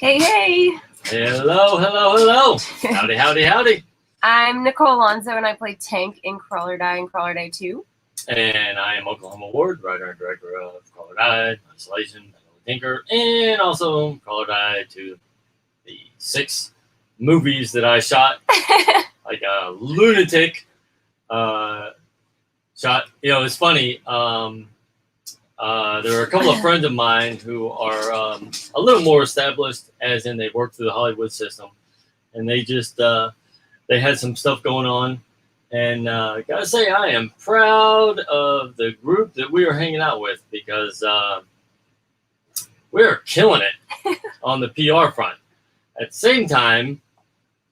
Hey, hey. Hello, hello, hello. Howdy, howdy, howdy. I'm Nicole Alonso, and I play Tank in Crawl or Die and Crawl or Die 2. And I am Oklahoma Ward, writer and director of Crawl or Die, Isolation, Tinker, and also Crawl or Die to the 6 movies that I shot like a lunatic. Shot, you know, it's funny. There are a couple of friends of mine who are a little more established, as in they work through the Hollywood system, and they just they had some stuff going on, and gotta say I am proud of the group that we are hanging out with, because we are killing it on the PR front. At the same time,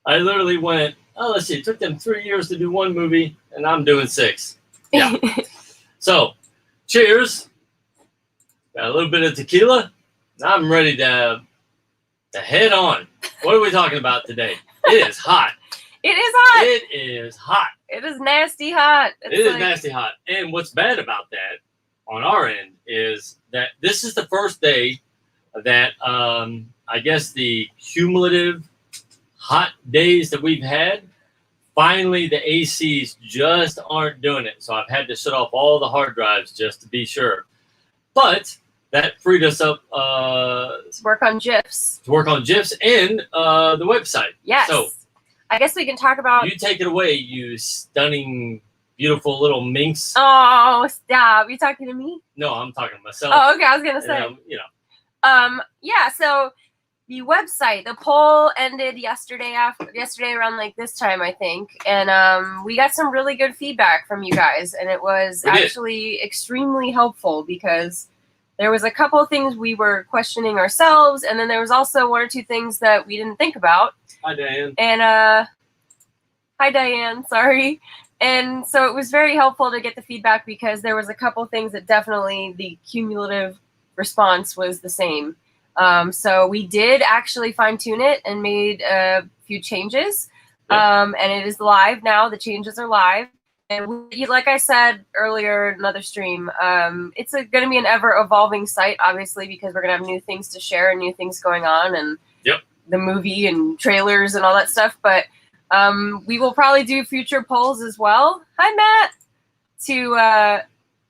I literally went, oh, let's see, it took them 3 years to do one movie, and I'm doing 6. Yeah. So, cheers. Got a little bit of tequila. I'm ready to head on. What are we talking about today? It is hot. It is hot. It is hot. It is nasty hot. It is nasty hot. And what's bad about that on our end is that this is the first day that I guess the cumulative hot days that we've had, finally the ACs just aren't doing it. So I've had to shut off all the hard drives just to be sure. But that freed us up to work on GIFs. To work on GIFs and the website. Yes. So I guess we can talk about... You take it away, you stunning beautiful little minx. Oh, stop! You talking to me? No, I'm talking to myself. Oh, okay. I was gonna say. And, you know. Yeah. So the website, the poll ended yesterday around like this time, I think, and we got some really good feedback from you guys, and it was actually extremely helpful because there was a couple of things we were questioning ourselves, and then there was also one or two things that we didn't think about. Hi, Diane. And hi, Diane. Sorry. And so it was very helpful to get the feedback because there was a couple things that definitely the cumulative response was the same. So we did actually fine tune it and made a few changes. Yep. And it is live now. The changes are live. And like I said earlier in another stream, it's going to be an ever evolving site, obviously, because we're going to have new things to share and new things going on and the movie and trailers and all that stuff. But we will probably do future polls as well. Hi, Matt.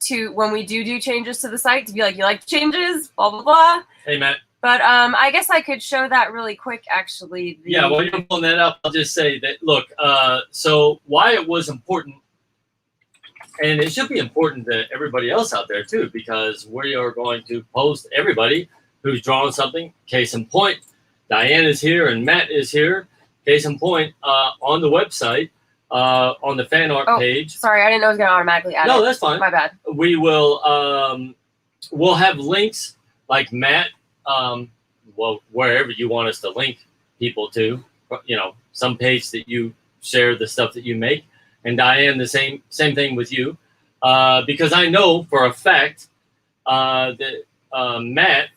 To when we do changes to the site to be like, you like changes, blah, blah, blah. Hey, Matt. But I guess I could show that really quick, actually. Yeah, while you're pulling that up, I'll just say that, look, so why it was important, and it should be important to everybody else out there, too, because we are going to post everybody who's drawn something. Case in point, Diane is here and Matt is here. Case in point, on the website, on the fan art page. Sorry, I didn't know it was going to automatically add it. No, that's fine. My bad. We will, we'll have links like Matt, well, wherever you want us to link people to, you know, some page that you share the stuff that you make. And Diane, the same thing with you, because I know for a fact that Matt,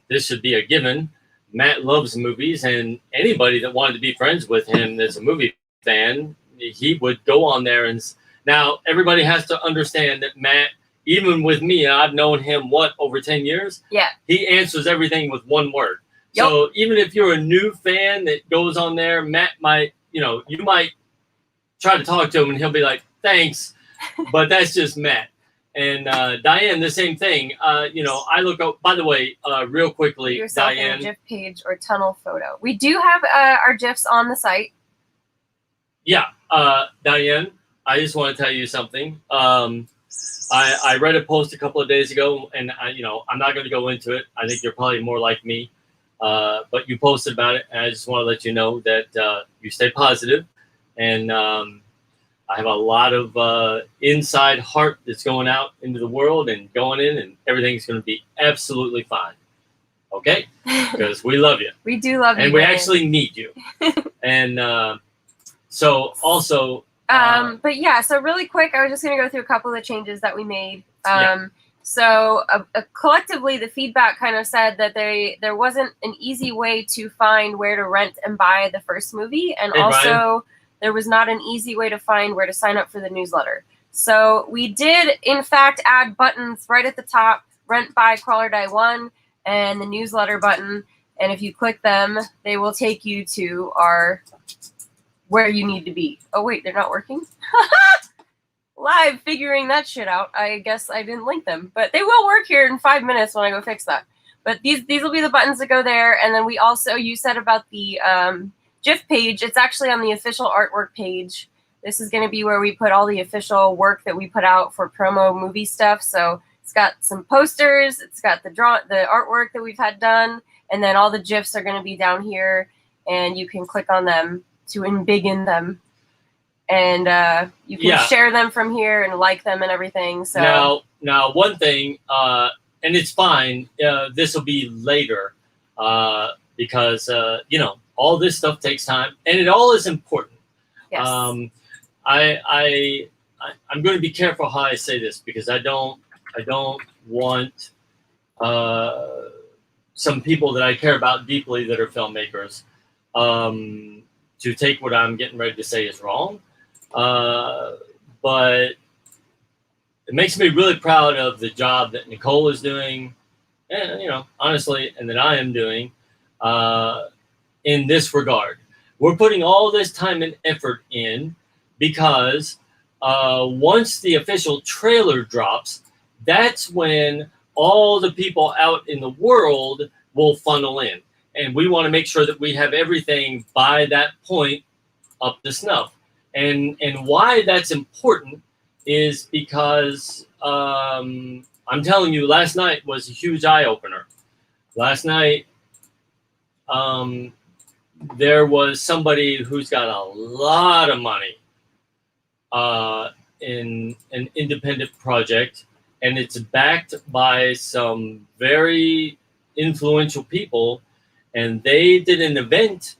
this should be a given. Matt loves movies, and anybody that wanted to be friends with him that's a movie fan, he would go on there. And now everybody has to understand that Matt, even with me, and I've known him over 10 years. Yeah, he answers everything with one word. Yep. So even if you're a new fan that goes on there, Matt might, you know, you might try to talk to him and he'll be like, thanks, but that's just Matt. And Diane, the same thing. You know, I look up, by the way, real quickly, yourself Diane. In a GIF page or tunnel photo. We do have our GIFs on the site. Yeah, Diane, I just want to tell you something. I read a post a couple of days ago, and you know, I'm not going to go into it. I think you're probably more like me, but you posted about it, and I just want to let you know that you stay positive, and I have a lot of inside heart that's going out into the world and going in, and everything's going to be absolutely fine. Okay? Because we love you. We do love you. And we actually need you. And so also... but yeah, so really quick, I was just going to go through a couple of the changes that we made. So collectively, the feedback kind of said that there wasn't an easy way to find where to rent and buy the first movie. And also... there was not an easy way to find where to sign up for the newsletter. So we did, in fact, add buttons right at the top, Rent, Buy, Crawl or Die 1, and the newsletter button. And if you click them, they will take you to where you need to be. Oh, wait, they're not working? Live figuring that shit out. I guess I didn't link them. But they will work here in 5 minutes when I go fix that. But these will be the buttons that go there. And then we also, you said about the... GIF page, it's actually on the official artwork page. This is going to be where we put all the official work that we put out for promo movie stuff. So it's got some posters, it's got the artwork that we've had done, and then all the GIFs are going to be down here, and you can click on them to embiggen them, and you can share them from here and like them and everything. So now one thing, and it's fine. This will be later because you know. All this stuff takes time, and it all is important. Yes. I'm going to be careful how I say this because I don't want some people that I care about deeply that are filmmakers to take what I'm getting ready to say as wrong. But it makes me really proud of the job that Nicole is doing, and you know, honestly, and that I am doing. In this regard, we're putting all this time and effort in because once the official trailer drops, that's when all the people out in the world will funnel in. And we want to make sure that we have everything by that point up to snuff. And why that's important is because I'm telling you, last night was a huge eye opener. Last night, there was somebody who's got a lot of money in an independent project, and it's backed by some very influential people, and they did an event,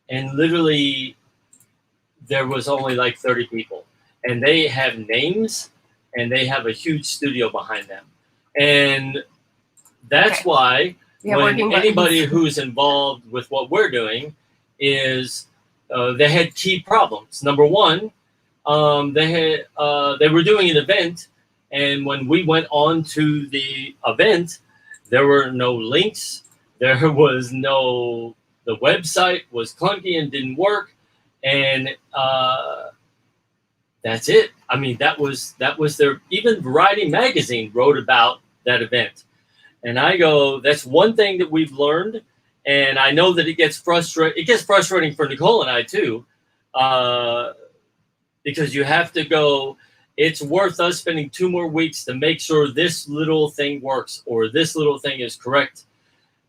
and literally there was only like 30 people, and they have names, and they have a huge studio behind them, and that's why when anybody who's involved with what we're doing is they had key problems. Number one, they were doing an event, and when we went on to the event, there were no links. There was no, the website was clunky and didn't work, and that's it. I mean, that was their, even Variety magazine wrote about that event. And I go, that's one thing that we've learned, and I know that it gets frustrating for Nicole and I too, because you have to go, it's worth us spending 2 more weeks to make sure this little thing works or this little thing is correct,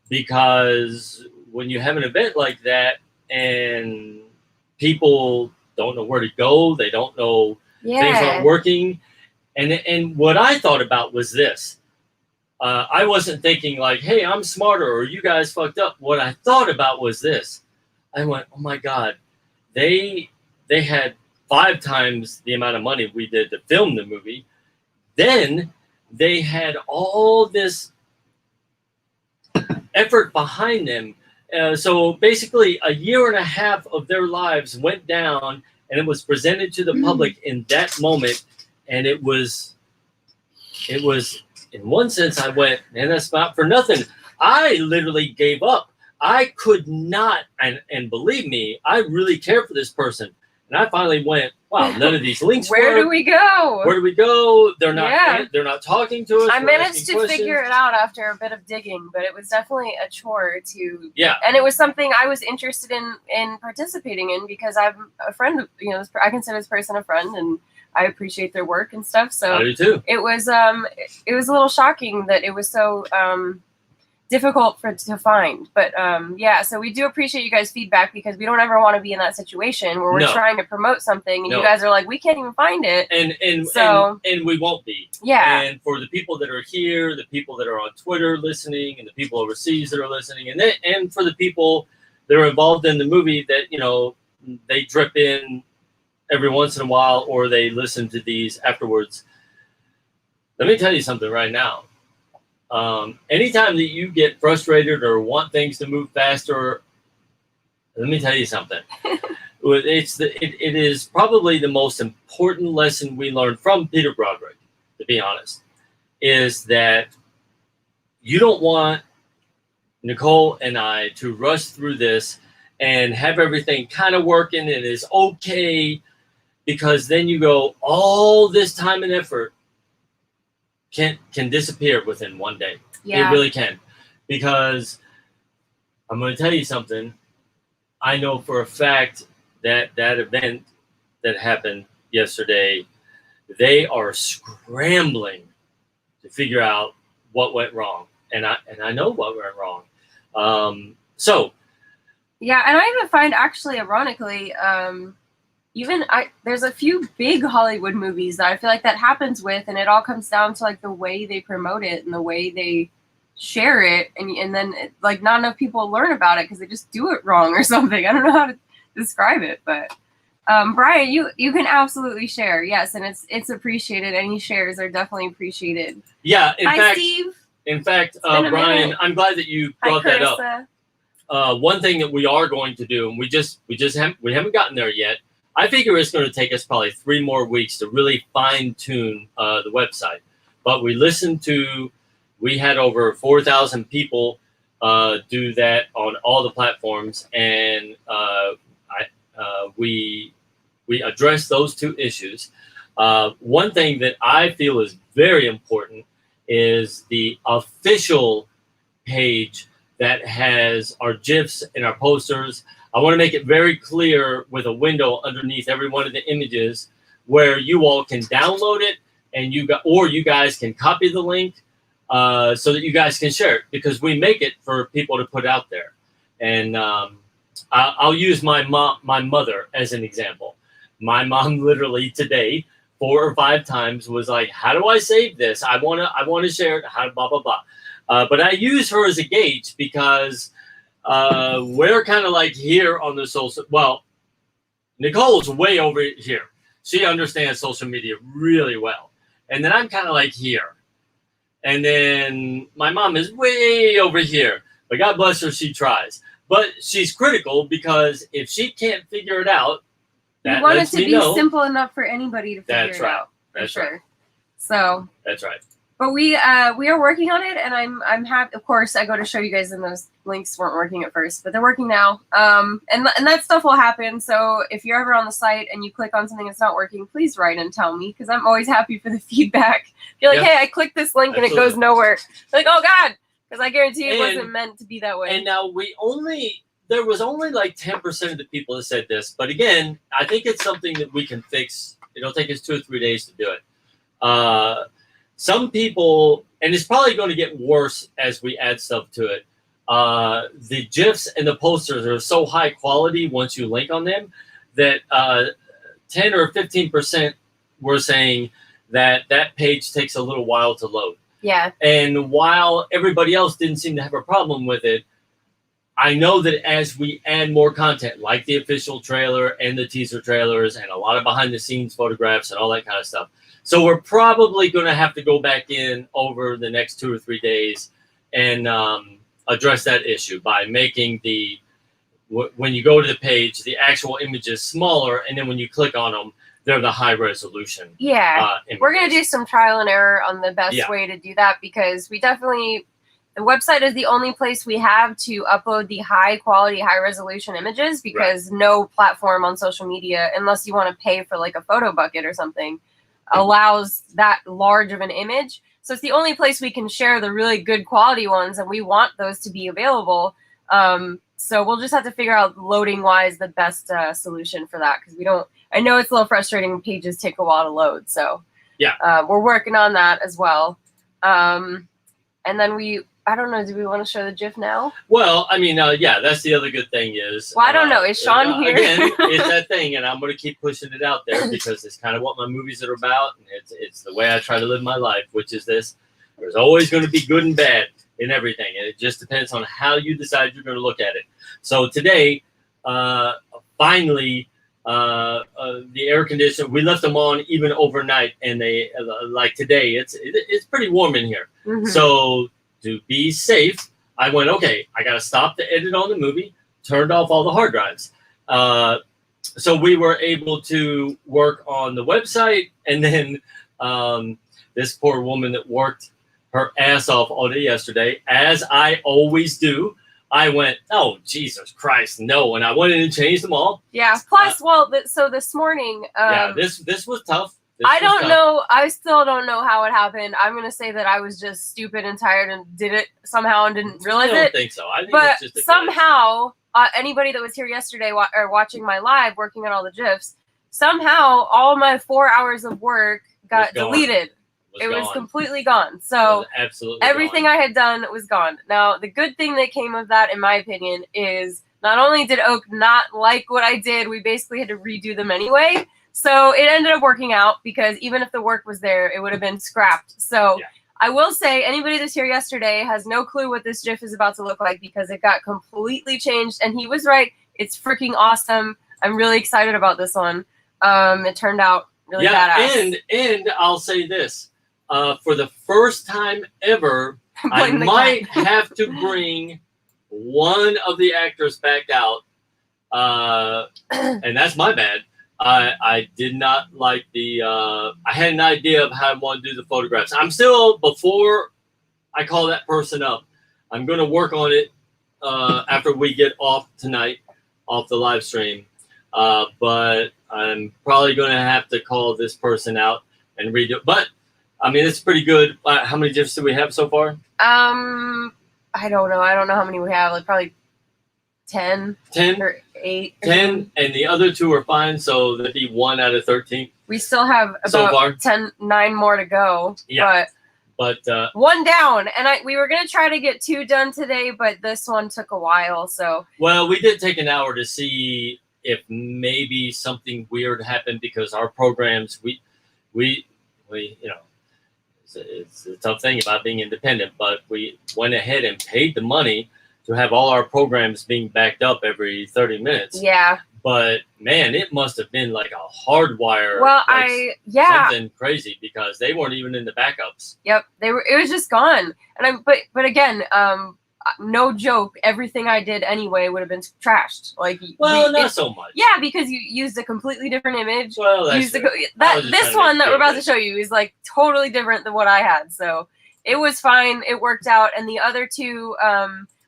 because when you have an event like that and people don't know where to go, they don't know, things aren't working, and what I thought about was this. I wasn't thinking like, hey, I'm smarter or you guys fucked up. What I thought about was this. I went, oh my God, they had 5 times the amount of money we did to film the movie. Then they had all this effort behind them. So basically a year and a half of their lives went down, and it was presented to the public in that moment. And it was, in one sense, I went, man, that's not for nothing. I literally gave up. I could not, and believe me, I really care for this person. And I finally went, wow, none of these links Where do we go? Where do we go? They're not talking to us. I managed to figure it out after a bit of digging, but it was definitely a chore to. Yeah. And it was something I was interested in participating in, because I'm a friend. You know, I consider this person a friend, and I appreciate their work and stuff. So I do too. It was a little shocking that it was so difficult to find. But yeah, so we do appreciate you guys' feedback, because we don't ever want to be in that situation where we're trying to promote something and you guys are like, we can't even find it. And we won't be. Yeah. And for the people that are here, the people that are on Twitter listening, and the people overseas that are listening, and for the people that are involved in the movie that, you know, they drip in every once in a while, or they listen to these afterwards. Let me tell you something right now. Anytime that you get frustrated or want things to move faster, let me tell you something. It is probably the most important lesson we learned from Peter Broderick, to be honest, is that you don't want Nicole and I to rush through this and have everything kind of working and is okay, because then you go, all this time and effort can disappear within one day. Yeah. It really can. Because I'm going to tell you something. I know for a fact that that event that happened yesterday, they are scrambling to figure out what went wrong. And I know what went wrong. So. Yeah, and I even find, actually, ironically, there's a few big Hollywood movies that I feel like that happens with, and it all comes down to like the way they promote it and the way they share it, and then like not enough people learn about it because they just do it wrong or something. I don't know how to describe it, but Brian, you can absolutely share, yes, and it's appreciated. Any shares are definitely appreciated. Yeah, Steve. In fact, Brian, I'm glad that you brought that up. One thing that we are going to do, and we haven't gotten there yet. I figure it's going to take us probably 3 more weeks to really fine-tune the website. But we had over 4,000 people do that on all the platforms, and we addressed those 2 issues. One thing that I feel is very important is the official page that has our GIFs and our posters. I want to make it very clear with a window underneath every one of the images where you all can download it and you guys can copy the link so that you guys can share it, because we make it for people to put out there. And I'll use my mother as an example. My mom literally today 4 or 5 times was like, "How do I save this? I wanna share it. How blah blah blah." But I use her as a gauge because we're kind of like here on the social. Well, Nicole's way over here. She understands social media really well, and then I'm kind of like here, and then my mom is way over here. But God bless her, she tries. But she's critical because if she can't figure it out, you want it to be simple enough for anybody to figure it out. That's right. Sure. So that's right. But we are working on it, and I'm happy. Of course, I go to show you guys, and those links weren't working at first, but they're working now. And that stuff will happen. So if you're ever on the site and you click on something that's not working, please write and tell me, because I'm always happy for the feedback. If you're like, hey, I clicked this link and it goes nowhere. Like, oh God, because I guarantee it wasn't meant to be that way. And now there was only like 10% of the people that said this, but again, I think it's something that we can fix. It'll take us 2 or 3 days to do it. Some people, and it's probably going to get worse as we add stuff to it. The GIFs and the posters are so high quality once you link on them that 10 or 15% were saying that page takes a little while to load. Yeah. And while everybody else didn't seem to have a problem with it, I know that as we add more content, like the official trailer and the teaser trailers and a lot of behind the scenes photographs and all that kind of stuff. So we're probably going to have to go back in over the next 2 or 3 days and address that issue by making when you go to the page, the actual images smaller, and then when you click on them, they're the high resolution. Yeah, we're going to do some trial and error on the best way to do that, because the website is the only place we have to upload the high quality, high resolution images, because no platform on social media, unless you want to pay for like a photo bucket or something, allows that large of an image. So it's the only place we can share the really good quality ones, and we want those to be available. So we'll just have to figure out loading wise the best solution for that, because I know it's a little frustrating when pages take a while to load. So we're working on that as well. And then I don't know, do we want to show the GIF now? Well, I mean, that's the other good thing is... Well, I don't know. Is Sean here? Again, it's that thing, and I'm going to keep pushing it out there because it's kind of what my movies are about, and it's the way I try to live my life, which is this. There's always going to be good and bad in everything, and it just depends on how you decide you're going to look at it. So today, finally, the air conditioner, we left them on even overnight, and they, like today, it's pretty warm in here. Mm-hmm. So... to be safe, I went, okay, I got to stop the edit on the movie, turned off all the hard drives. So we were able to work on the website. And then this poor woman that worked her ass off all day yesterday, as I always do, I went, oh, Jesus Christ, no. And I went in and changed them all. Yeah. Plus, so this morning. This was tough. I don't know. I still don't know how it happened. I'm going to say that I was just stupid and tired and did it somehow and didn't realize it. I don't think so. I think but it's just somehow, anybody that was here yesterday or watching my live, working on all the GIFs, somehow all my 4 hours of work got deleted. It was completely gone. So absolutely everything I had done was gone. Now, the good thing that came of that, in my opinion, is not only did Oak not like what I did, we basically had to redo them anyway. So it ended up working out, because even if the work was there, it would have been scrapped. So I will say, anybody that's here yesterday has no clue what this GIF is about to look like, because it got completely changed. And he was right. It's freaking awesome. I'm really excited about this one. It turned out really badass. And I'll say this. For the first time ever, I might have to bring one of the actors back out. And that's my bad. I did not like I had an idea of how I want to do the photographs. I'm still, before I call that person up, I'm going to work on it after we get off tonight, off the live stream. But I'm probably going to have to call this person out and redo it. But, I mean, it's pretty good. How many GIFs do we have so far? I don't know. I don't know how many we have. Like probably 10 or 8 or 10, and the other 2 are fine, so that'd be 1 out of 13. We still have So far. about 9 more to go. Yeah. But one down, and we were gonna try to get 2 done today, but this one took a while. So well, we did take an hour to see if maybe something weird happened because our programs we you know it's a tough thing about being independent, but we went ahead and paid the money to have all our programs being backed up every 30 minutes. Yeah. But man, it must have been like a hardwire. Well, something crazy because they weren't even in the backups. Yep, they were. It was just gone. And but again, no joke. Everything I did anyway would have been trashed. Like, not so much. Yeah, because you used a completely different image. Well, that's this one that we're about to show you is like totally different than what I had. So it was fine. It worked out. And the other 2,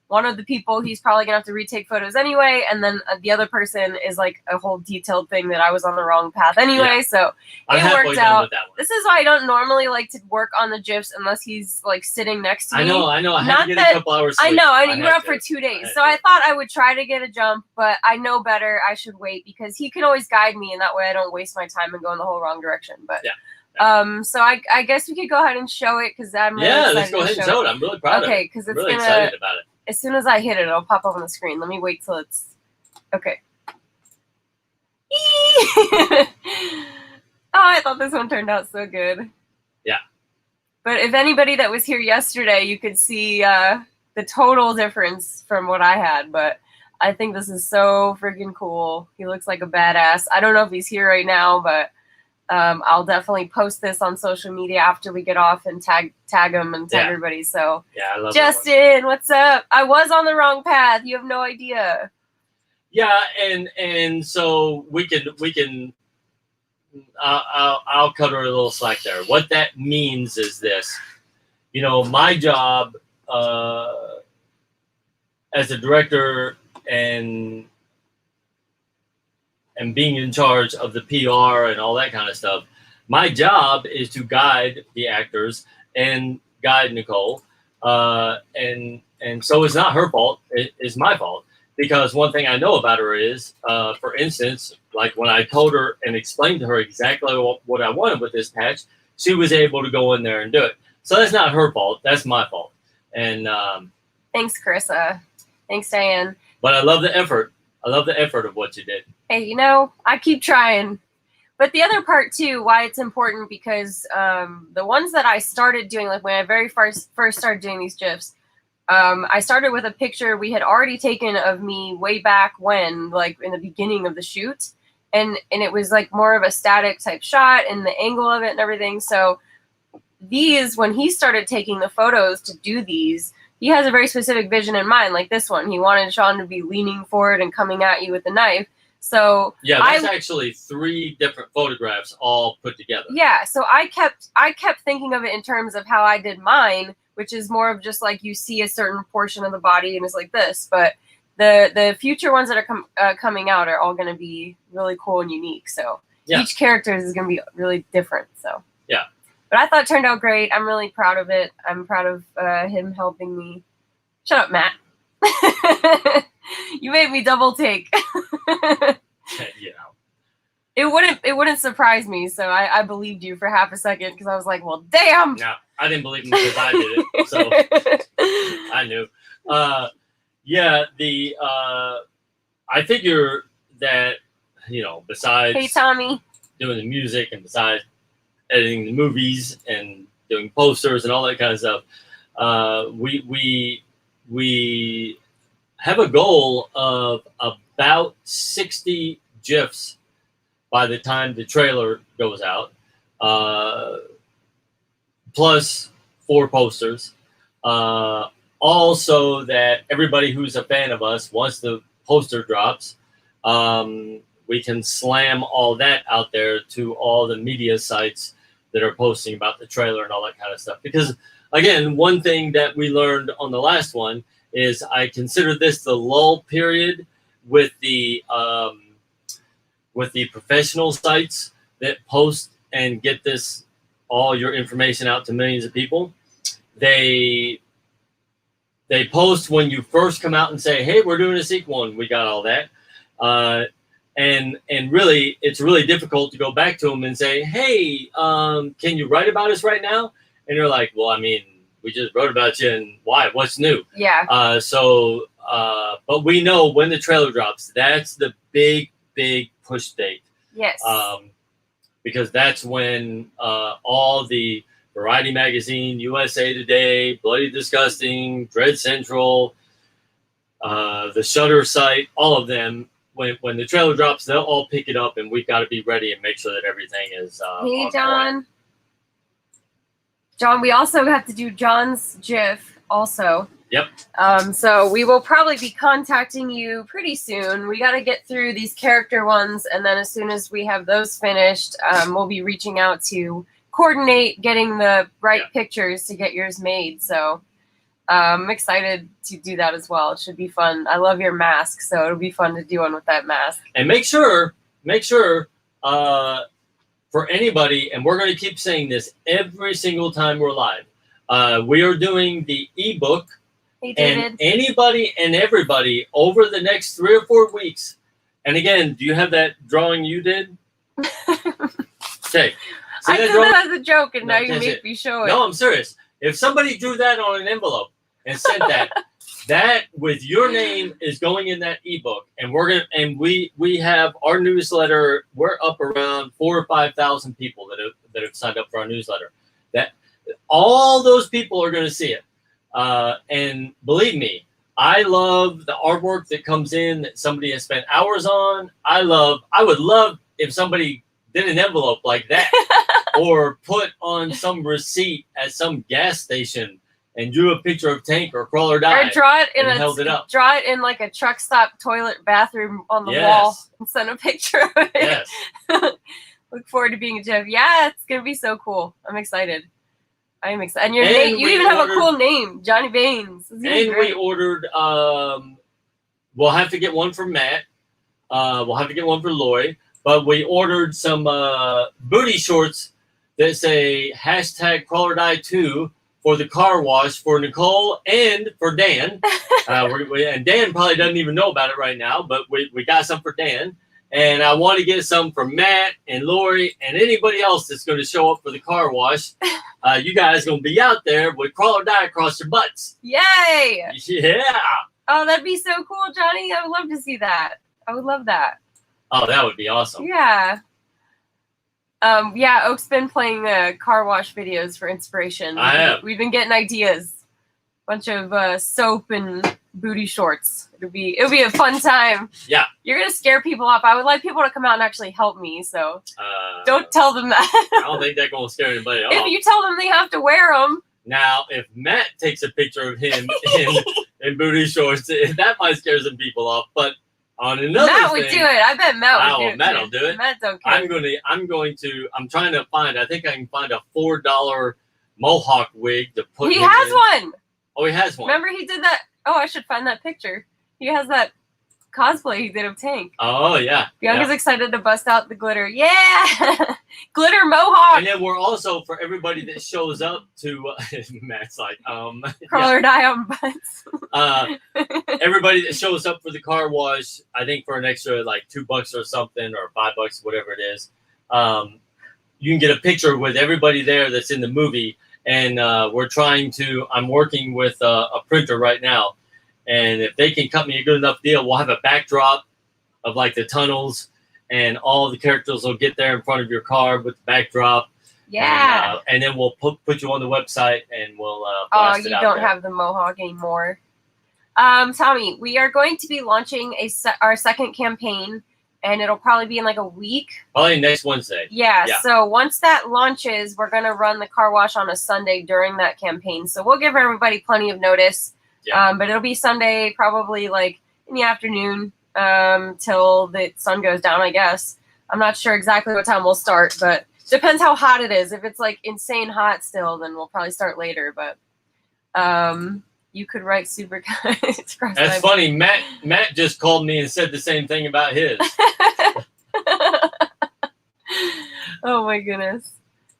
one of the people, he's probably gonna have to retake photos anyway, and then the other person is like a whole detailed thing that I was on the wrong path anyway. Yeah. So it worked out. This is why I don't normally like to work on the GIFs unless he's like sitting next to me. I know. I had to get a couple hours sleep. I know. You were up for 2 days, so I thought I would try to get a jump, but I know better. I should wait because he can always guide me, and that way I don't waste my time and go in the whole wrong direction. But yeah. So I guess we could go ahead and show it because I'm really excited. Let's go ahead and show it. I'm really proud of it. Okay, because it's really excited about it. As soon as I hit it, it'll pop up on the screen. Let me wait till it's okay. Oh, I thought this one turned out so good. Yeah. But if anybody that was here yesterday, you could see the total difference from what I had. But I think this is so freaking cool. He looks like a badass. I don't know if he's here right now, but I'll definitely post this on social media after we get off and tag him and tag everybody. So I love Justin, what's up? I was on the wrong path. You have no idea. Yeah, and so we can. I'll cut her a little slack there. What that means is this. My job as a director and being in charge of the PR and all that kind of stuff, my job is to guide the actors and guide Nicole. And so it's not her fault. It's my fault. Because one thing I know about her is, for instance, like when I told her and explained to her exactly what I wanted with this patch, she was able to go in there and do it. So that's not her fault. That's my fault. And thanks, Carissa. Thanks, Diane. But I love the effort. I love the effort of what you did. Hey, I keep trying. But the other part, too, why it's important, because the ones that I started doing, like when I very first started doing these GIFs, I started with a picture we had already taken of me way back when, like in the beginning of the shoot. And it was like more of a static type shot and the angle of it and everything. So these, when he started taking the photos to do these, he has a very specific vision in mind, like this one. He wanted Sean to be leaning forward and coming at you with the knife. So yeah, that's actually 3 different photographs all put together. Yeah, so I kept thinking of it in terms of how I did mine, which is more of just like you see a certain portion of the body and it's like this. But the future ones that are coming out are all going to be really cool and unique. So each character is going to be really different. So yeah. But I thought it turned out great. I'm really proud of it. I'm proud of him helping me. Shut up, Matt. You made me double take. It wouldn't surprise me. So I believed you for half a second because I was like, well, damn. No, I didn't believe him because I did it. So I knew. I figure that, besides hey, Tommy, doing the music and besides editing the movies and doing posters and all that kind of stuff, we have a goal of about 60 GIFs by the time the trailer goes out, plus 4 posters. Also that everybody who's a fan of us, once the poster drops, we can slam all that out there to all the media sites that are posting about the trailer and all that kind of stuff. Because again, one thing that we learned on the last one is I consider this the lull period with the professional sites that post and get all your information out to millions of people. They post when you first come out and say, hey, we're doing a sequel, and we got all that. And really, it's really difficult to go back to them and say, hey, can you write about us right now? And they're like, well, I mean, we just wrote about you, and why? What's new? Yeah. But we know when the trailer drops, that's the big push date. Yes. Because that's when all the Variety Magazine, USA Today, Bloody Disgusting, Dread Central, the Shudder site, all of them, when the trailer drops, they'll all pick it up, and we've got to be ready and make sure that everything is hey, on John. point. John, we also have to do John's GIF also. Yep. So we will probably be contacting you pretty soon. We got to get through these character ones, and then as soon as we have those finished, we'll be reaching out to coordinate getting the right pictures to get yours made. So I'm excited to do that as well. It should be fun. I love your mask, so it'll be fun to do one with that mask. And make sure for anybody, and we're going to keep saying this every single time we're live, we are doing the ebook. Hey, David. And anybody and everybody over the next 3 or 4 weeks. And again, do you have that drawing you did? Okay. I did that as a joke, and now you make me show it. No, I'm serious. If somebody drew that on an envelope and sent that, that with your name is going in that ebook, and we have our newsletter. We're up around 4,000 or 5,000 people that have signed up for our newsletter. That all those people are going to see it. And believe me, I love the artwork that comes in that somebody has spent hours on. I would love if somebody did an envelope like that or put on some receipt at some gas station and drew a picture of Tank or Crawl or Die. Or draw it in held it up. Draw it in like a truck stop toilet bathroom on the wall and send a picture of it. Yes. Look forward to being a GIF. Yeah, it's gonna be so cool. I'm excited. I am excited. And your name, you even have a cool name, Johnny Baines. And we ordered, we'll have to get one for Matt. We'll have to get one for Lori. But we ordered some booty shorts that say hashtag Crawl or Die 2 for the car wash for Nicole and for Dan. And Dan probably doesn't even know about it right now, but we got some for Dan. And I want to get some for Matt and Lori and anybody else that's going to show up for the car wash. You guys going to be out there with Crawl or Die across your butts. Yay! Yeah. Oh, that'd be so cool, Johnny. I would love to see that. I would love that. Oh, that would be awesome. Yeah. Yeah, Oak's been playing car wash videos for inspiration. I have. We've been getting ideas. Bunch of soap and booty shorts. It'll be a fun time. Yeah. You're gonna scare people off. I would like people to come out and actually help me. So don't tell them that. I don't think that's gonna scare anybody off. If you tell them they have to wear them. Now, if Matt takes a picture of him in booty shorts, that might scare some people off. But on another Matt would do it. I bet Matt would do it. Matt will do it. Matt's okay. I'm trying to find. I think I can find a $4 mohawk wig to put. He has one. Oh, he has one. Remember he did that? Oh, I should find that picture. He has that cosplay he did of Tank. Oh, yeah. Bianca's excited to bust out the glitter. Yeah! Glitter mohawk! And then we're also, for everybody that shows up to, Matt's like, Crawl or Die on butts. Everybody that shows up for the car wash, I think for an extra, like, $2 or something, or $5, whatever it is, you can get a picture with everybody there that's in the movie. And I'm working with a printer right now. And if they can cut me a good enough deal, we'll have a backdrop of like the tunnels, and all the characters will get there in front of your car with the backdrop. Yeah. And then we'll put you on the website, and we'll blast it out. You don't have the mohawk anymore. Tommy, we are going to be launching our second campaign, and it'll probably be in like a week. Probably next Wednesday. Yeah. So once that launches, we're going to run the car wash on a Sunday during that campaign. So we'll give everybody plenty of notice. Yeah. But it'll be Sunday, probably like in the afternoon till the sun goes down, I guess. I'm not sure exactly what time we'll start, but depends how hot it is. If it's like insane hot still, then we'll probably start later. But you could write super. That's funny. Matt just called me and said the same thing about his. Oh my goodness.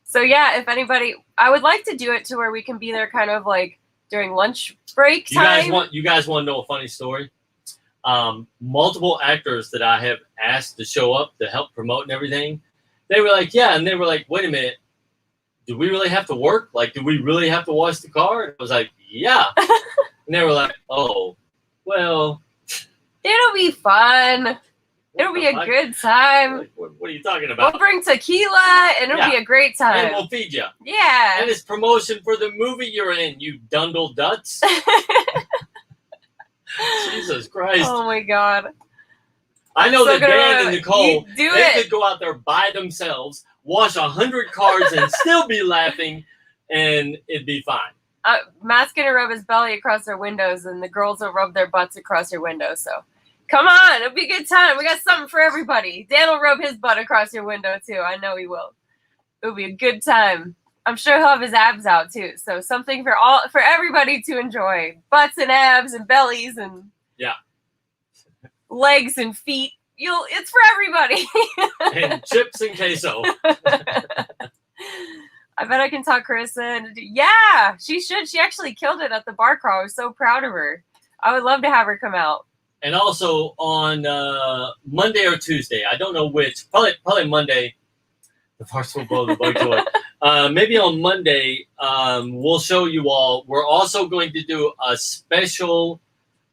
So yeah, if anybody, I would like to do it to where we can be there kind of like during lunch break time. You guys want to know a funny story? multiple actors that I have asked to show up to help promote and everything. They were like, yeah. And they were like, wait a minute. Do we really have to work? Like, do we really have to wash the car? And I was like, yeah. And they were like, oh, well. It'll be fun. It'll be a good time. Like, what are you talking about? We'll bring tequila, and it'll be a great time. And we'll feed you. Yeah. And it's promotion for the movie you're in, you dundle duts. Jesus Christ. Oh, my God. I know that Dan and Nicole, they could go out there by themselves, wash 100 cars, and still be laughing, and it'd be fine. Matt's going to rub his belly across their windows, and the girls will rub their butts across your windows, so... Come on, it'll be a good time. We got something for everybody. Dan will rub his butt across your window, too. I know he will. It'll be a good time. I'm sure he'll have his abs out, too. So something for everybody to enjoy. Butts and abs and bellies and legs and feet. It's for everybody. And chips and queso. I bet I can talk Carissa into yeah, she should. She actually killed it at the bar crawl. I was so proud of her. I would love to have her come out. And also on Monday or Tuesday, I don't know which, probably Monday, the farce will blow the bug joy. Maybe on Monday, we'll show you all. We're also going to do a special,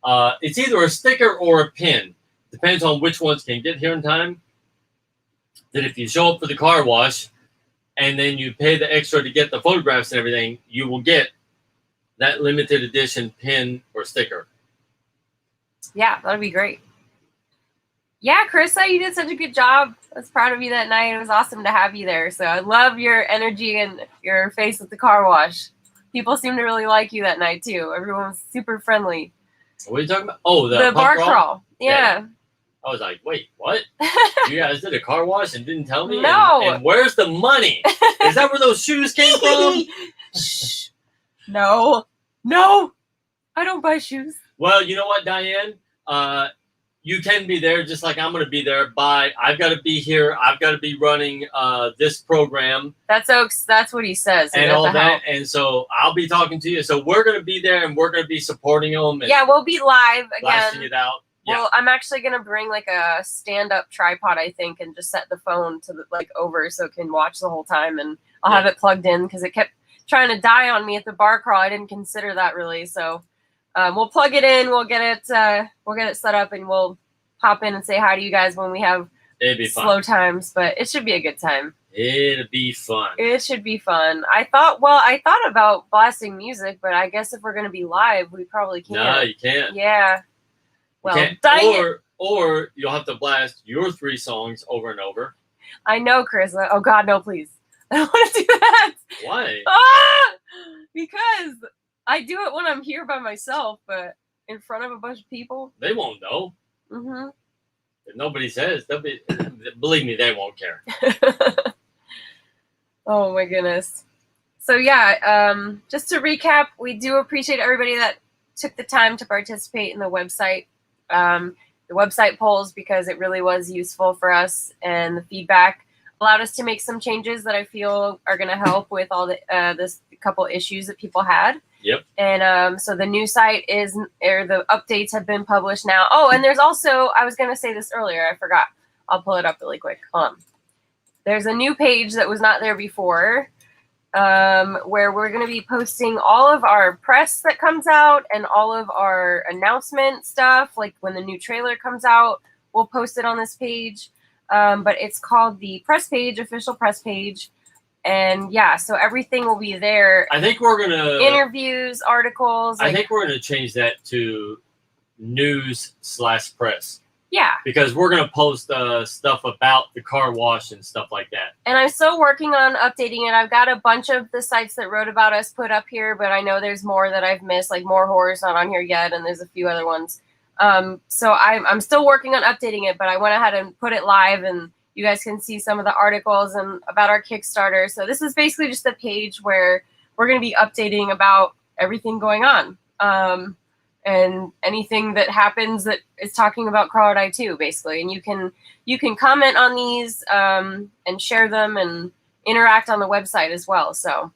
it's either a sticker or a pin. Depends on which ones can get here in time. That if you show up for the car wash and then you pay the extra to get the photographs and everything, you will get that limited edition pin or sticker. Yeah, that'd be great. Yeah, Carissa, you did such a good job. I was proud of you that night. It was awesome to have you there. So I love your energy and your face at the car wash. People seemed to really like you that night, too. Everyone was super friendly. What are you talking about? Oh, the bar crawl. Yeah. I was like, wait, what? You guys did a car wash and didn't tell me? No. And where's the money? Is that where those shoes came from? Shh. No. No. I don't buy shoes. Well, you know what, Diane? You can be there just like I'm going to be there. I've got to be here. I've got to be running this program. That's what he says. And all that. And so I'll be talking to you. So we're going to be there and we're going to be supporting them. And we'll be live again. Blasting it out. Well, I'm actually going to bring like a stand-up tripod, I think, and just set the phone to over so it can watch the whole time. And I'll have it plugged in because it kept trying to die on me at the bar crawl. I didn't consider that really. So we'll plug it in. We'll get it set up, and we'll pop in and say hi to you guys when we have slow times. But it should be a good time. It'll be fun. It should be fun. I thought about blasting music, but I guess if we're going to be live, we probably can't. No, you can't. Yeah. Well, or you'll have to blast your 3 songs over and over. I know, Carissa. Oh, God, no, please. I don't want to do that. Why? Because I do it when I'm here by myself, but in front of a bunch of people. They won't know. Mm-hmm. If nobody says, believe me, they won't care. Oh, my goodness. So, yeah, just to recap, we do appreciate everybody that took the time to participate in the website polls because it really was useful for us, and the feedback allowed us to make some changes that I feel are going to help with all this couple issues that people had. Yep. And so the new site the updates have been published now. Oh, and there's also, I was going to say this earlier, I forgot. I'll pull it up really quick. There's a new page that was not there before, where we're going to be posting all of our press that comes out and all of our announcement stuff. Like when the new trailer comes out, we'll post it on this page. But it's called the press page, official press page. And yeah, so everything will be there. I think we're going to... Interviews, articles. I think we're going to change that to news/press. Yeah. Because we're going to post stuff about the car wash and stuff like that. And I'm still working on updating it. I've got a bunch of the sites that wrote about us put up here, but I know there's more that I've missed, like More Horror's not on here yet, and there's a few other ones. So I'm still working on updating it, but I went ahead and put it live, and you guys can see some of the articles and about our Kickstarter. So this is basically just a page where we're going to be updating about everything going on. And anything that happens that is talking about Crawler Die 2, basically. And you can comment on these and share them and interact on the website as well. So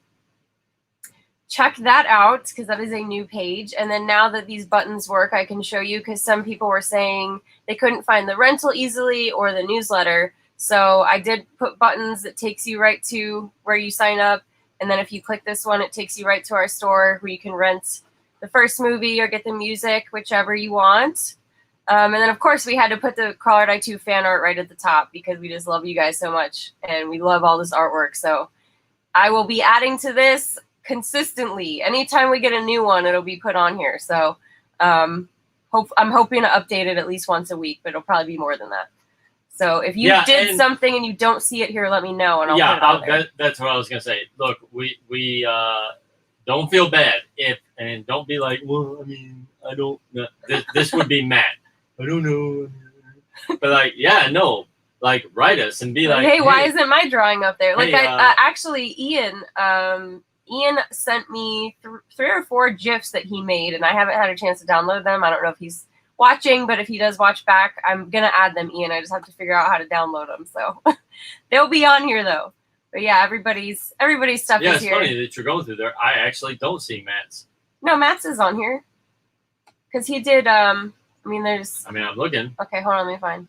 check that out because that is a new page. And then now that these buttons work, I can show you because some people were saying they couldn't find the rental easily or the newsletter. So I did put buttons that takes you right to where you sign up. And then if you click this one, it takes you right to our store where you can rent the first movie or get the music, whichever you want. And then, of course, we had to put the Crawler Die 2 fan art right at the top because we just love you guys so much. And we love all this artwork. So I will be adding to this consistently. Anytime we get a new one, it'll be put on here. So I'm hoping to update it at least once a week, but it'll probably be more than that. So if you did something and you don't see it here, let me know and I'll put it on there. That's what I was gonna say. Look, we don't feel bad and don't be like, well, I mean, I don't know. This would be Matt. I don't know. But like, like write us and be like, hey, why isn't my drawing up there? Like, hey, actually, Ian sent me 3 or 4 GIFs that he made, and I haven't had a chance to download them. I don't know if he's watching, but if he does watch back, I'm gonna add them, Ian. I just have to figure out how to download them. So they'll be on here though. But yeah, everybody's stuff is here. Yeah, it's funny that you're going through there. I actually don't see Matt's. No, Matt's is on here because he did. I'm looking. Okay, hold on, let me find.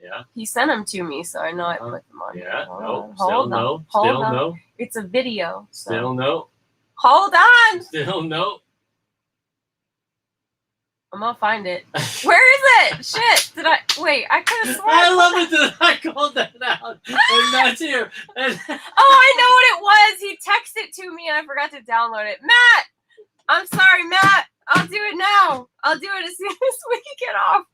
Yeah. He sent them to me, so I know I put them on. Yeah. Hold no. Hold Still on. no. It's a video. So. Still no. Hold on. Still no. I'm gonna find it. Where is it? Shit! Wait? I could have sworn. I love it that I called that out. And Matt's here. Oh, I know what it was. He texted it to me and I forgot to download it. Matt! I'm sorry, Matt. I'll do it now. I'll do it as soon as we get off.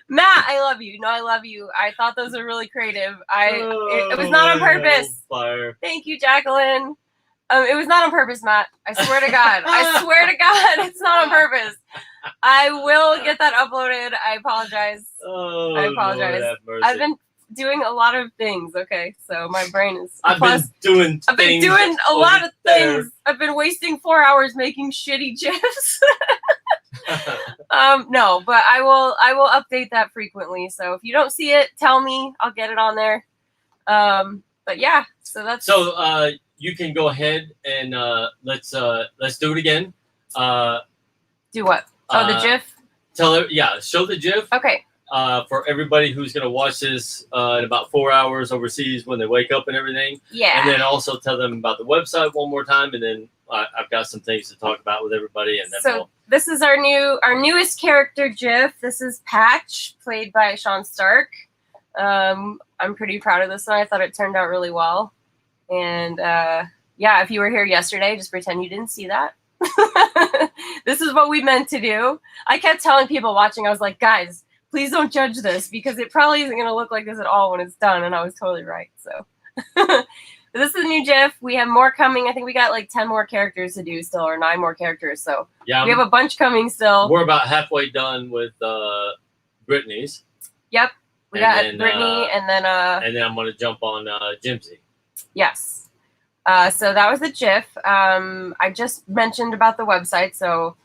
Matt, I love you. No, I love you. I thought those were really creative. It was not on purpose. Fire. Thank you, Jacqueline. It was not on purpose, Matt. I swear to God. I swear to God, it's not on purpose. I will get that uploaded. I apologize. I apologize. I've been doing a lot of things, okay? So my brain is... I've been doing a lot of things. I've been wasting 4 hours making shitty GIFs. No, but I will update that frequently. So if you don't see it, tell me. I'll get it on there. But yeah, so that's... So you can go ahead and let's do it again. Do what? Oh, the GIF? Show the GIF. Okay. For everybody who's going to watch this in about 4 hours overseas when they wake up and everything. Yeah. And then also tell them about the website one more time. And then I've got some things to talk about with everybody. And then this is our newest character GIF. This is Patch, played by Sean Stark. I'm pretty proud of this one. I thought it turned out really well. And if you were here yesterday, just pretend you didn't see that. This is what we meant to do. I kept telling people watching, I was like, guys, please don't judge this because it probably isn't going to look like this at all when it's done. And I was totally right. So this is a new GIF. We have more coming. I think we got like 10 more characters to do still, or 9 more characters. So yeah, we have a bunch coming still. We're about halfway done with Brittany's. Yep. We got Brittany and then I'm going to jump on Jimsy. Yes. So that was the GIF. I just mentioned about the website. So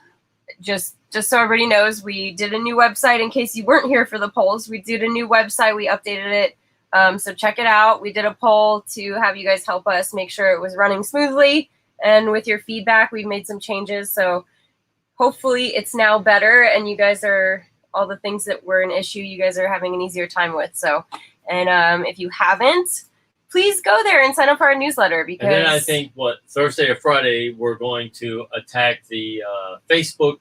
just so everybody knows, we did a new website in case you weren't here for the polls. We did a new website. We updated it. So check it out. We did a poll to have you guys help us make sure it was running smoothly. And with your feedback, we've made some changes. So hopefully it's now better. And you guys are, all the things that were an issue, you guys are having an easier time with. So, and if you haven't, please go there and sign up for our newsletter. Because and then I think Thursday or Friday we're going to attack the Facebook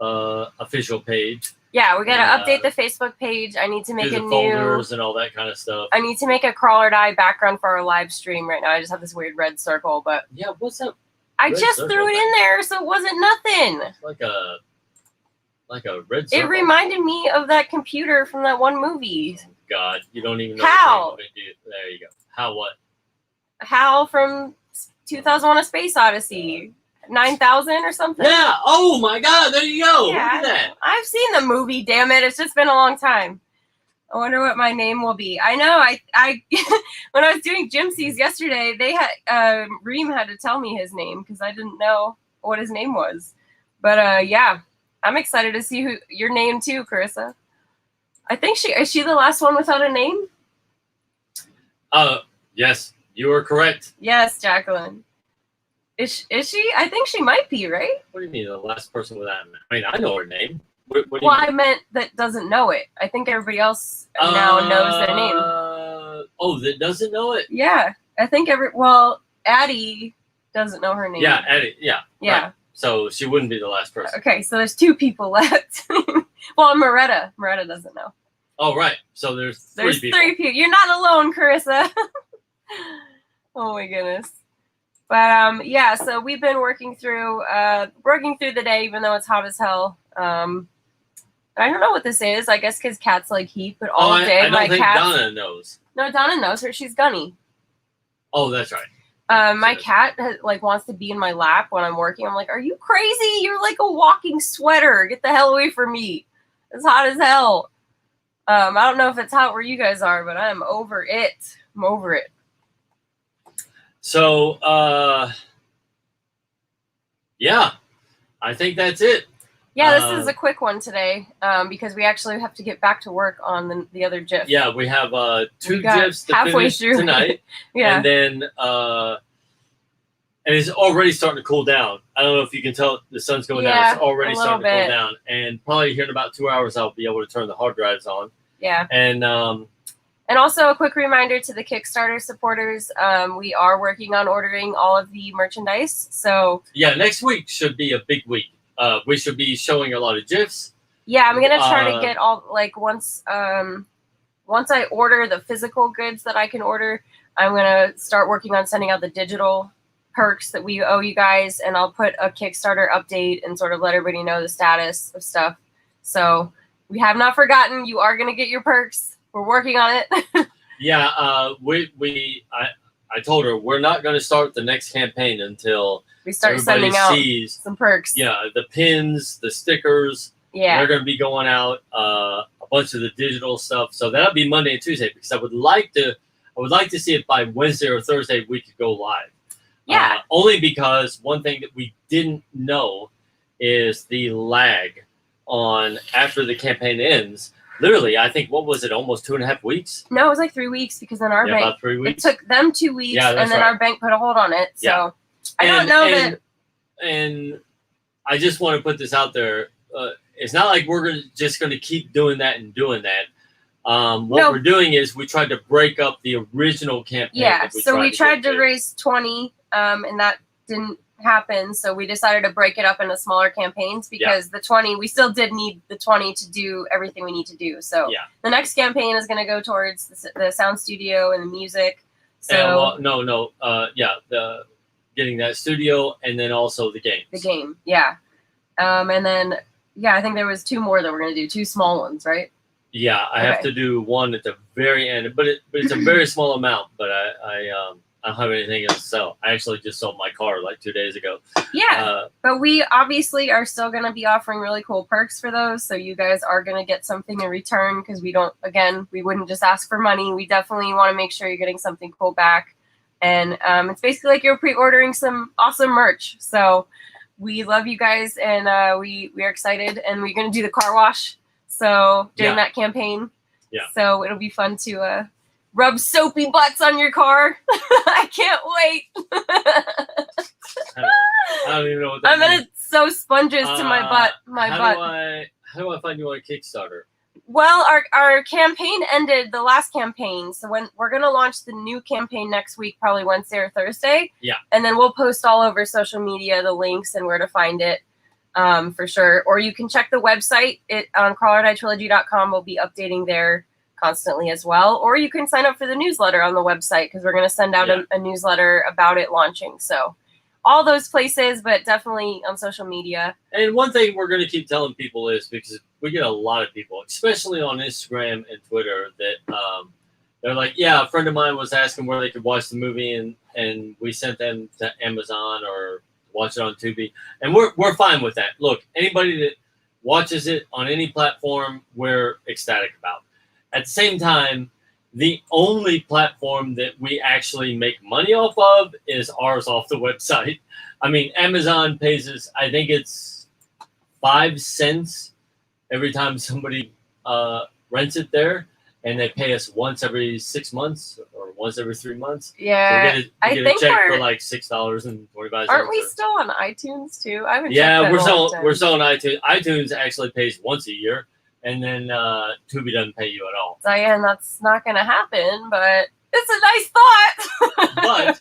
official page. Yeah, we're gonna update the Facebook page. I need to make a new folders and all that kind of stuff. I need to make a Crawler Die background for our live stream right now. I just have this weird red circle, but yeah, what's that? I just threw it in there, so it wasn't nothing. It's like a red circle. It reminded me of that computer from that one movie. God, you don't even know Hal. There you go. Hal what? Hal from 2001: A Space Odyssey. 9,000 or something. Yeah. Oh my God. There you go. Yeah, look at that. I've seen the movie. Damn it! It's just been a long time. I wonder what my name will be. I know. I when I was doing Jimsy's yesterday, they had Reem had to tell me his name because I didn't know what his name was. But yeah, I'm excited to see who your name too, Carissa. I think is she the last one without a name? Yes, you are correct. Yes, Jacqueline. Is she? I think she might be, right? What do you mean the last person with that? I mean, I know her name. What do you Well, mean? I meant that doesn't know it. I think everybody else now knows their name. Oh, that doesn't know it? Yeah, I think Addie doesn't know her name. Yeah, Eddie. Yeah. Yeah. Right. So she wouldn't be the last person. Okay, so there's 2 people left. Well, Moretta doesn't know. Oh, right. So there's 3 people. 3 people. You're not alone, Carissa. Oh my goodness. But yeah, so we've been working through the day, even though it's hot as hell. I don't know what this is. I guess because cats like heat, but all day I don't think Donna knows. No, Donna knows her. She's Gunny. Oh, that's right. My cat wants to be in my lap when I'm working. I'm like, are you crazy? You're like a walking sweater. Get the hell away from me. It's hot as hell. I don't know if it's hot where you guys are, but I'm over it. I'm over it. So, yeah, I think that's it. Yeah, this is a quick one today because we actually have to get back to work on the other GIF. Yeah, we have 2 GIFs to finish tonight. Yeah. And then, and it's already starting to cool down. I don't know if you can tell the sun's going down. It's already starting to cool down. And probably here in about 2 hours, I'll be able to turn the hard drives on. Yeah. And also a quick reminder to the Kickstarter supporters, we are working on ordering all of the merchandise. So yeah, next week should be a big week. We should be showing a lot of GIFs. Yeah, I'm gonna try to get all once I order the physical goods that I can order, I'm gonna start working on sending out the digital perks that we owe you guys, and I'll put a Kickstarter update and sort of let everybody know the status of stuff. So we have not forgotten. You are gonna get your perks. We're working on it. Yeah, I told her we're not going to start the next campaign until we start sending out some perks. Yeah, the pins, the stickers. Yeah, they're going to be going out. A bunch of the digital stuff. So that'll be Monday and Tuesday because I would like to see it by Wednesday or Thursday we could go live. Yeah. Only because one thing that we didn't know is the lag on after the campaign ends. Literally, I think, what was it, almost 2.5 weeks? No, it was like 3 weeks because then our bank, about 3 weeks. It took them 2 weeks, and then our bank put a hold on it. So I don't know that. And I just want to put this out there. It's not like we're just going to keep doing that and doing that. What we're doing is we tried to break up the original campaign. Yeah, so we tried to raise 20, and that didn't happen. So we decided to break it up into smaller campaigns because the 20, we still did need the 20 to do everything we need to do. So the next campaign is going to go towards the sound studio and the music. So the getting that studio and then also the games. The game, yeah. And then I think there was 2 more that we're going to do, 2 small ones, right? Yeah, I have to do one at the very end, but it's a very small amount. But I don't have anything else to sell. I actually just sold my car like 2 days ago. Yeah, but we obviously are still going to be offering really cool perks for those. So you guys are going to get something in return because we wouldn't just ask for money. We definitely want to make sure you're getting something cool back. And it's basically like you're pre-ordering some awesome merch. So we love you guys, and we are excited. And we're going to do the car wash. So during that campaign. Yeah. So it'll be fun to rub soapy butts on your car. I can't wait. I don't even know what that I'm gonna sew sponges to my butt. How do I find you on Kickstarter? Well, our campaign ended, the last campaign. So when we're gonna launch the new campaign next week, probably Wednesday or Thursday. Yeah. And then we'll post all over social media the links and where to find it. For sure. Or you can check the website on crawlordietrilogy.com. We'll be updating there constantly as well. Or you can sign up for the newsletter on the website because we're going to send out a newsletter about it launching. So all those places, but definitely on social media. And one thing we're going to keep telling people is because we get a lot of people, especially on Instagram and Twitter, that they're like, yeah, a friend of mine was asking where they could watch the movie and we sent them to Amazon or watch it on Tubi. And we're fine with that. Look, anybody that watches it on any platform, we're ecstatic about. At the same time, the only platform that we actually make money off of is ours off the website. I mean, Amazon pays us, I think it's 5 cents every time somebody rents it there. and they pay us once every 6 months or once every 3 months. Yeah, So we get a check for like $6.25. Aren't we still on iTunes too? I haven't. Yeah, checked that we're still on iTunes. iTunes actually pays once a year, and then Tubi doesn't pay you at all. Diane, that's not going to happen, but it's a nice thought. But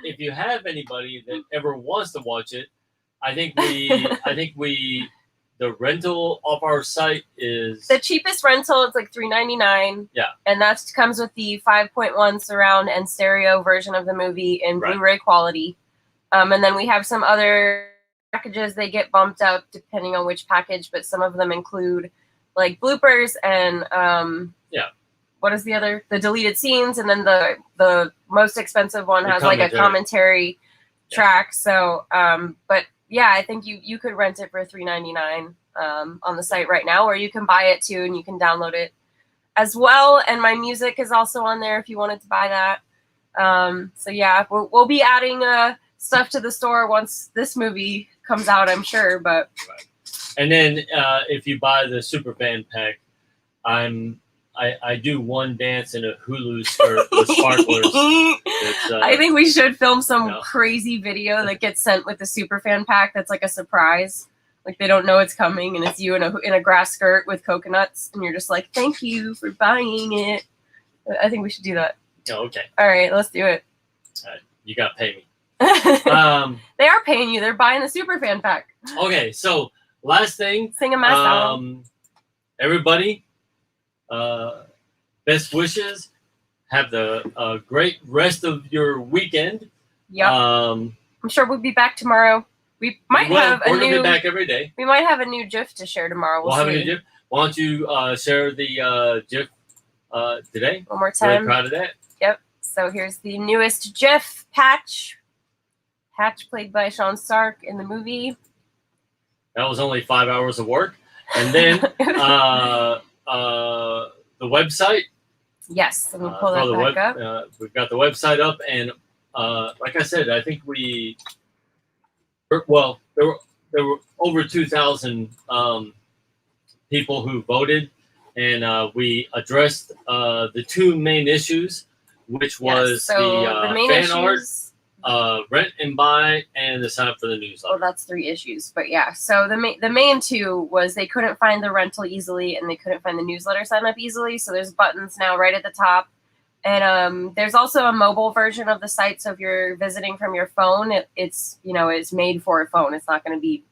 if you have anybody that ever wants to watch it, I think we the rental off our site is the cheapest rental. It's like $3.99. Yeah, and that comes with the 5.1 surround and stereo version of the movie in Blu-ray quality. And then we have some other packages. They get bumped up depending on which package, but some of them include like bloopers and what is the other? The deleted scenes, and then the most expensive one has like a commentary track. So, but yeah, I think you could rent it for $3.99 on the site right now, or you can buy it too, and you can download it as well. And my music is also on there if you wanted to buy that. So yeah, we'll be adding stuff to the store once this movie comes out, I'm sure. But and then if you buy the Superfan pack, I do one dance in a Hulu skirt with sparklers. I think we should film some crazy video that gets sent with the Superfan pack. That's like a surprise. Like they don't know it's coming, and it's you in a grass skirt with coconuts, and you're just like, "Thank you for buying it." I think we should do that. Oh, okay. All right, let's do it. You gotta pay me. They are paying you. They're buying the Superfan pack. Okay, so last thing. Sing a mass album. Everybody. Best wishes. Have the great rest of your weekend. Yep. I'm sure we'll be back tomorrow. We're gonna be back every day. We might have a new GIF to share tomorrow. We'll have a new GIF. Why don't you share the GIF today? One more time. Really proud of that. Yep. So here's the newest GIF patch. Patch played by Sean Stark in the movie. That was only 5 hours of work, and then the website. Yes, let me pull that back up. We've got the website up, and like I said, I think there were over 2,000 people who voted, and we addressed the two main issues, which was the main fan art, rent and buy, and the sign up for the newsletter. Well, that's 3 issues, but yeah. So the main 2 was they couldn't find the rental easily, and they couldn't find the newsletter sign up easily. So there's buttons now right at the top. And there's also a mobile version of the site. So if you're visiting from your phone, it's made for a phone. It's not going to be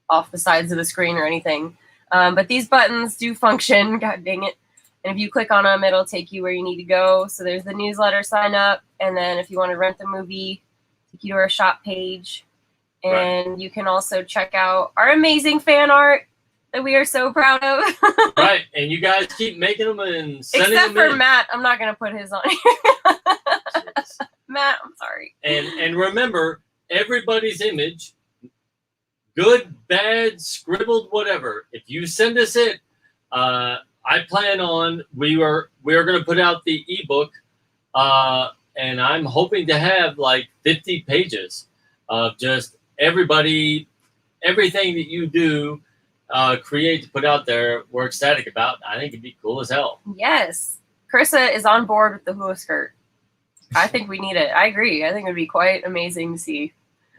off the sides of the screen or anything. But these buttons do function. God dang it. And if you click on them, it'll take you where you need to go. So there's the newsletter sign up. And then if you want to rent the movie, take you to our shop page. And you can also check out our amazing fan art that we are so proud of. Right, and you guys keep making them and sending them in. Except for Matt. I'm not going to put his on here. Matt, I'm sorry. And remember, everybody's image, good, bad, scribbled, whatever, if you send us it, I plan on, we are going to put out the ebook, and I'm hoping to have like 50 pages of just everything that you do, create to put out there, we're ecstatic about. I think it'd be cool as hell. Yes. Carissa is on board with the hula skirt. I think we need it. I agree. I think it would be quite amazing to see.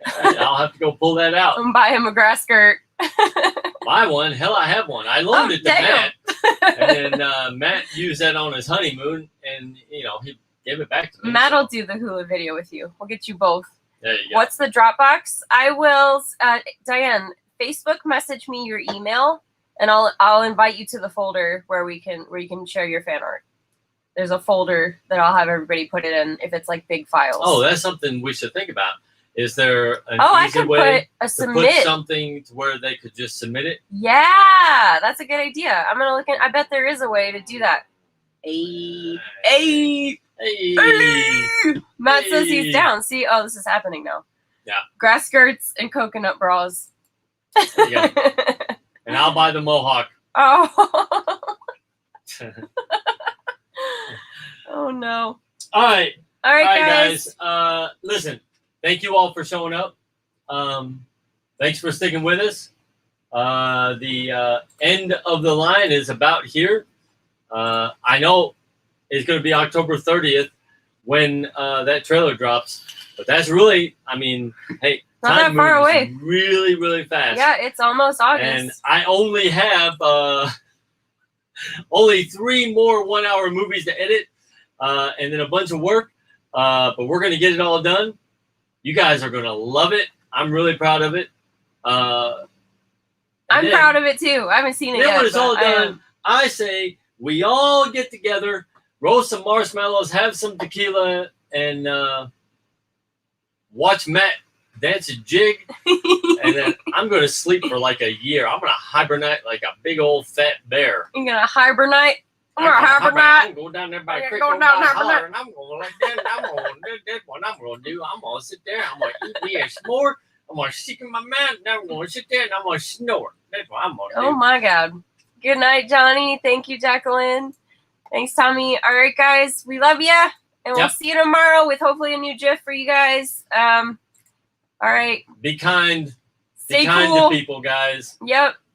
I'll have to go pull that out. And buy him a grass skirt. Buy one? Hell, I have one. I loaned it to Matt. And then Matt used that on his honeymoon, and, he gave it back to me. Matt will do the hula video with you. We'll get you both. There you go. What's the Dropbox? I will, Diane, Facebook message me your email, and I'll invite you to the folder where you can share your fan art. There's a folder that I'll have everybody put it in if it's like big files. Oh, that's something we should think about. Is there an easy way to put something to where they could just submit it? Yeah, that's a good idea. I'm gonna look in. I bet there is a way to do that. Hey. Matt says he's down. See, this is happening now. Yeah. Grass skirts and coconut bras. Yeah. And I'll buy the mohawk. Oh. Oh no. All right, guys. Listen, thank you all for showing up. Thanks for sticking with us. The end of the line is about here. I know it's going to be October 30th when that trailer drops, but that's really, I mean, hey, not time that far moves away. really, really fast. Yeah, it's almost August. And I only have only 3 more 1-hour movies to edit, and then a bunch of work. But we're going to get it all done. You guys are going to love it. I'm really proud of it. I'm proud of it too. I haven't seen it yet. Then when it's all done, I say we all get together, roast some marshmallows, have some tequila, and watch Matt dance a jig. And then I'm going to sleep for like a year. I'm going to hibernate like a big old fat bear. You're going to hibernate? I'm going to hibernate. I'm going down there by the creek, and I'm going like that. That's what I'm going to do. I'm going to sit there. I'm going to eat me a s'more. I'm going to stick in my mouth, and I'm going to sit there, and I'm going to snore. That's what I'm going to do. Oh, my God. Good night, Johnny. Thank you, Jacqueline. Thanks, Tommy. All right, guys. We love you. And we'll see you tomorrow with hopefully a new GIF for you guys. All right. Be kind. Stay Be kind cool to people, guys. Yep.